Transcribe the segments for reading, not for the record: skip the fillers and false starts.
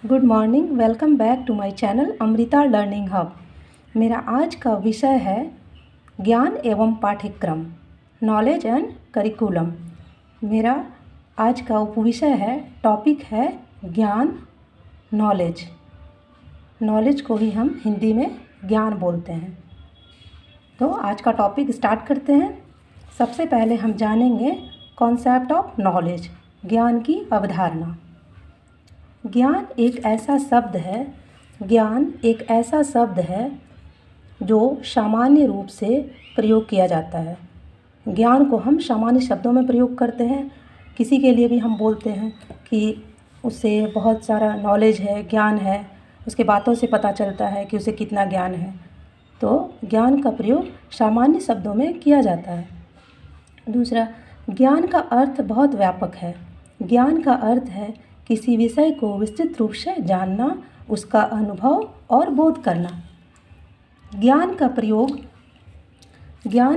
Good morning. Welcome back to my channel Amrita learning hub. मेरा आज का विषय है ज्ञान एवं पाठ्यक्रम, नॉलेज एंड करिकुलम। मेरा आज का उपविषय है, टॉपिक है ज्ञान, नॉलेज। नॉलेज को ही हम हिंदी में ज्ञान बोलते हैं। तो आज का टॉपिक स्टार्ट करते हैं। सबसे पहले हम जानेंगे कॉन्सेप्ट ऑफ नॉलेज, ज्ञान की अवधारणा। ज्ञान एक ऐसा शब्द है जो सामान्य रूप से प्रयोग किया जाता है। ज्ञान को हम सामान्य शब्दों में प्रयोग करते हैं। किसी के लिए भी हम बोलते हैं कि उसे बहुत सारा नॉलेज है, ज्ञान है, उसके बातों से पता चलता है कि उसे कितना ज्ञान है। तो ज्ञान का प्रयोग सामान्य शब्दों में किया जाता है। दूसरा, ज्ञान का अर्थ बहुत व्यापक है। ज्ञान का अर्थ है किसी विषय को विस्तृत रूप से जानना, उसका अनुभव और बोध करना। ज्ञान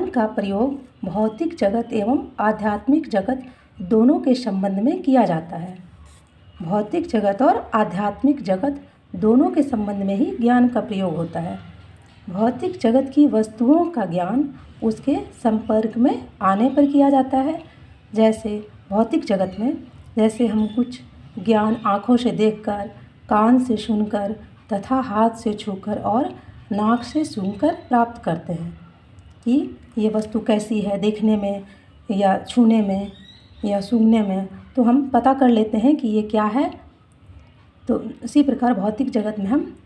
का प्रयोग भौतिक जगत एवं आध्यात्मिक जगत दोनों के संबंध में किया जाता है। भौतिक जगत और आध्यात्मिक जगत दोनों के संबंध में ही ज्ञान का प्रयोग होता है। भौतिक जगत की वस्तुओं का ज्ञान उसके संपर्क में आने पर किया जाता है। जैसे भौतिक जगत में हम कुछ ज्ञान आँखों से देखकर, कान से सुनकर तथा हाथ से छूकर और नाक से सूंघकर प्राप्त करते हैं कि ये वस्तु कैसी है, देखने में या छूने में या सूंघने में तो हम पता कर लेते हैं कि ये क्या है। तो इसी प्रकार भौतिक जगत में हम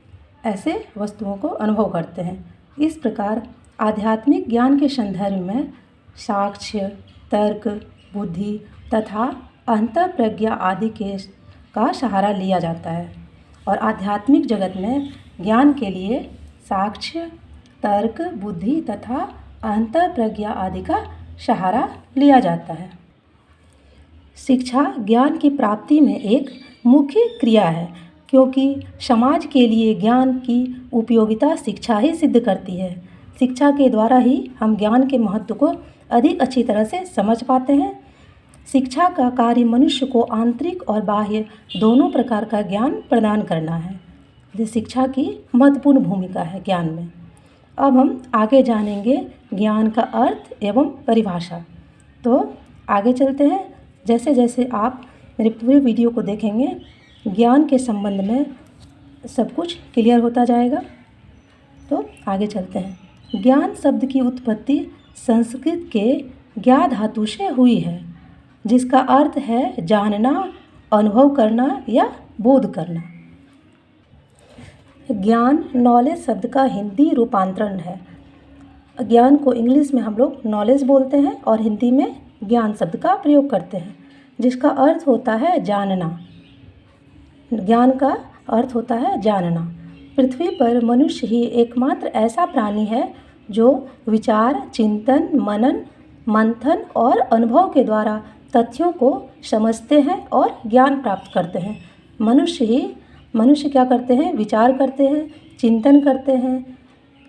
ऐसे वस्तुओं को अनुभव करते हैं। इस प्रकार आध्यात्मिक ज्ञान के संदर्भ में साक्ष्य, तर्क, बुद्धि तथा अंतःप्रज्ञा आदि का सहारा लिया जाता है। और आध्यात्मिक जगत में ज्ञान के लिए साक्ष्य, तर्क, बुद्धि तथा अंतःप्रज्ञा आदि का सहारा लिया जाता है। शिक्षा ज्ञान की प्राप्ति में एक मुख्य क्रिया है, क्योंकि समाज के लिए ज्ञान की उपयोगिता शिक्षा ही सिद्ध करती है। शिक्षा के द्वारा ही हम ज्ञान के महत्व को अधिक अच्छी तरह से समझ पाते हैं। शिक्षा का कार्य मनुष्य को आंतरिक और बाह्य दोनों प्रकार का ज्ञान प्रदान करना है। ये शिक्षा की महत्वपूर्ण भूमिका है ज्ञान में। अब हम आगे जानेंगे ज्ञान का अर्थ एवं परिभाषा। तो आगे चलते हैं। जैसे जैसे आप मेरे पूरे वीडियो को देखेंगे, ज्ञान के संबंध में सब कुछ क्लियर होता जाएगा। तो आगे चलते हैं। ज्ञान शब्द की उत्पत्ति संस्कृत के ज्ञा धातु से हुई है, जिसका अर्थ है जानना, अनुभव करना या बोध करना। ज्ञान नॉलेज शब्द का हिंदी रूपांतरण है। ज्ञान को इंग्लिश में हम लोग नॉलेज बोलते हैं और हिंदी में ज्ञान शब्द का प्रयोग करते हैं, जिसका अर्थ होता है जानना। ज्ञान का अर्थ होता है जानना। पृथ्वी पर मनुष्य ही एकमात्र ऐसा प्राणी है जो विचार, चिंतन, मनन, मंथन और अनुभव के द्वारा तथ्यों को समझते हैं और ज्ञान प्राप्त करते हैं। मनुष्य क्या करते हैं? विचार करते हैं, चिंतन करते हैं,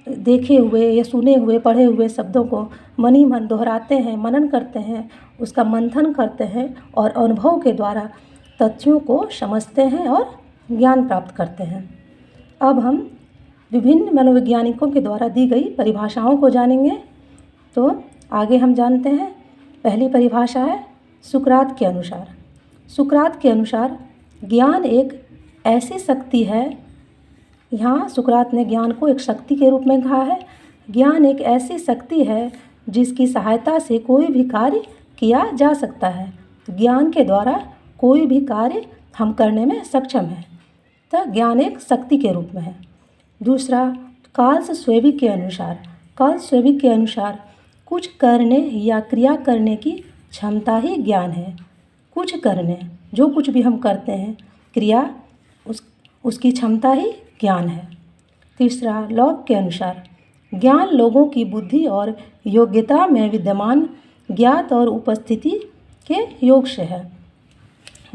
देखे हुए या सुने हुए, पढ़े हुए शब्दों को मन ही मन दोहराते हैं, मनन करते हैं, उसका मंथन करते हैं और अनुभव के द्वारा तथ्यों को समझते हैं और ज्ञान प्राप्त करते हैं। अब हम विभिन्न मनोवैज्ञानिकों के द्वारा दी गई परिभाषाओं को जानेंगे। तो आगे हम जानते हैं। पहली परिभाषा है सुकरात के अनुसार ज्ञान एक ऐसी शक्ति है। यहाँ सुकरात ने ज्ञान को एक शक्ति के रूप में कहा है। ज्ञान एक ऐसी शक्ति है जिसकी सहायता से कोई भी कार्य किया जा सकता है। ज्ञान के द्वारा कोई भी कार्य हम करने में सक्षम हैं। तो ज्ञान एक शक्ति के रूप में है। दूसरा, कार्ल श्वेबिक के अनुसार कुछ करने या क्रिया करने की क्षमता ही ज्ञान है। कुछ करने, जो कुछ भी हम करते हैं, क्रिया, उसकी क्षमता ही ज्ञान है। तीसरा, लॉक के अनुसार ज्ञान लोगों की बुद्धि और योग्यता में विद्यमान ज्ञात और उपस्थिति के योग से है।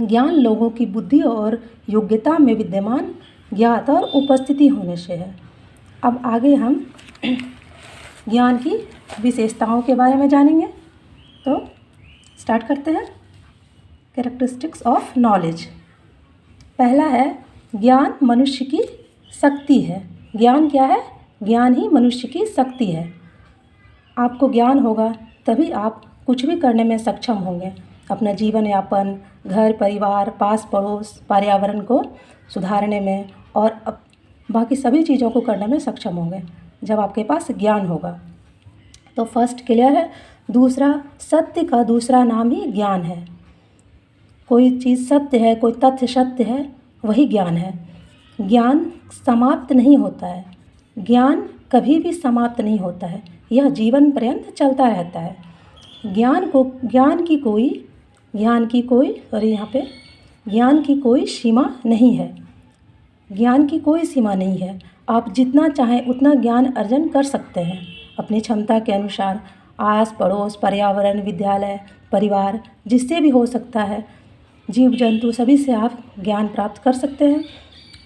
ज्ञान लोगों की बुद्धि और योग्यता में विद्यमान ज्ञात और उपस्थिति होने से है। अब आगे हम ज्ञान की विशेषताओं के बारे में जानेंगे। तो स्टार्ट करते हैं। Characteristics of knowledge. पहला है ज्ञान मनुष्य की शक्ति है। ज्ञान क्या है? ज्ञान ही मनुष्य की शक्ति है। आपको ज्ञान होगा तभी आप कुछ भी करने में सक्षम होंगे। अपना जीवन यापन, घर परिवार, पास पड़ोस, पर्यावरण को सुधारने में और बाकी सभी चीज़ों को करने में सक्षम होंगे जब आपके पास ज्ञान होगा। तो फर्स्ट क्लियर है। दूसरा, सत्य का दूसरा नाम ही ज्ञान है। कोई चीज़ सत्य है, कोई तथ्य सत्य है, वही ज्ञान है। ज्ञान समाप्त नहीं होता है। ज्ञान कभी भी समाप्त नहीं होता है, यह जीवन पर्यंत चलता रहता है। ज्ञान की कोई सीमा नहीं है। ज्ञान की कोई सीमा नहीं है। आप जितना चाहें उतना ज्ञान अर्जन कर सकते हैं अपनी क्षमता के अनुसार। आस पड़ोस, पर्यावरण, विद्यालय, परिवार, जिससे भी हो सकता है, जीव जंतु, सभी से आप ज्ञान प्राप्त कर सकते हैं।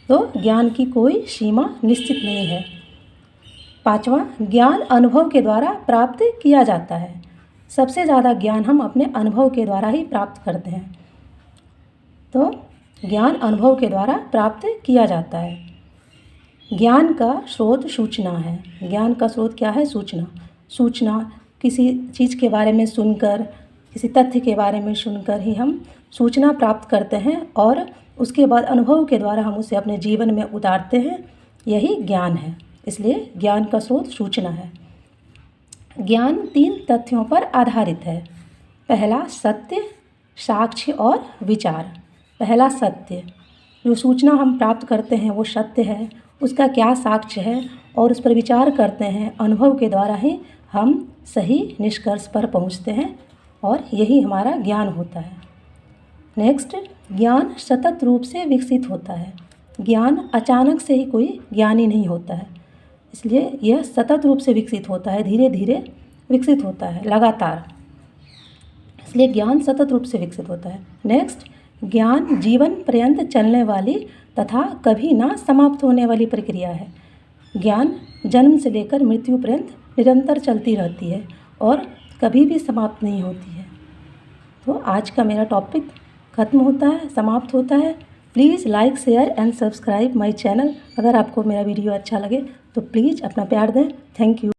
तो ज्ञान की कोई सीमा निश्चित नहीं है। पाँचवा, ज्ञान अनुभव के द्वारा प्राप्त किया जाता है। सबसे ज़्यादा ज्ञान हम अपने अनुभव के द्वारा ही प्राप्त करते हैं। तो ज्ञान अनुभव के द्वारा प्राप्त किया जाता है। ज्ञान का स्रोत सूचना है। ज्ञान का स्रोत क्या है? सूचना किसी चीज़ के बारे में सुनकर, किसी तथ्य के बारे में सुनकर ही हम सूचना प्राप्त करते हैं और उसके बाद अनुभव के द्वारा हम उसे अपने जीवन में उतारते हैं। यही ज्ञान है। इसलिए ज्ञान का स्रोत सूचना है। ज्ञान 3 तथ्यों पर आधारित है। पहला, सत्य, साक्ष्य और विचार। पहला, सत्य। जो सूचना हम प्राप्त करते हैं वो सत्य है, उसका क्या साक्ष्य है और उस पर विचार करते हैं। अनुभव के द्वारा ही हम सही निष्कर्ष पर पहुंचते हैं और यही हमारा ज्ञान होता है। नेक्स्ट, ज्ञान सतत रूप से विकसित होता है। ज्ञान अचानक से ही कोई ज्ञानी नहीं होता है, इसलिए यह सतत रूप से विकसित होता है, धीरे धीरे विकसित होता है, लगातार। इसलिए ज्ञान सतत रूप से विकसित होता है। नेक्स्ट, ज्ञान जीवन पर्यंत चलने वाली तथा कभी ना समाप्त होने वाली प्रक्रिया है। ज्ञान जन्म से लेकर मृत्यु पर्यंत निरंतर चलती रहती है और कभी भी समाप्त नहीं होती है। तो आज का मेरा टॉपिक ख़त्म होता है, समाप्त होता है। Please like, share and subscribe my channel. अगर आपको मेरा वीडियो अच्छा लगे तो प्लीज़ अपना प्यार दें। Thank you.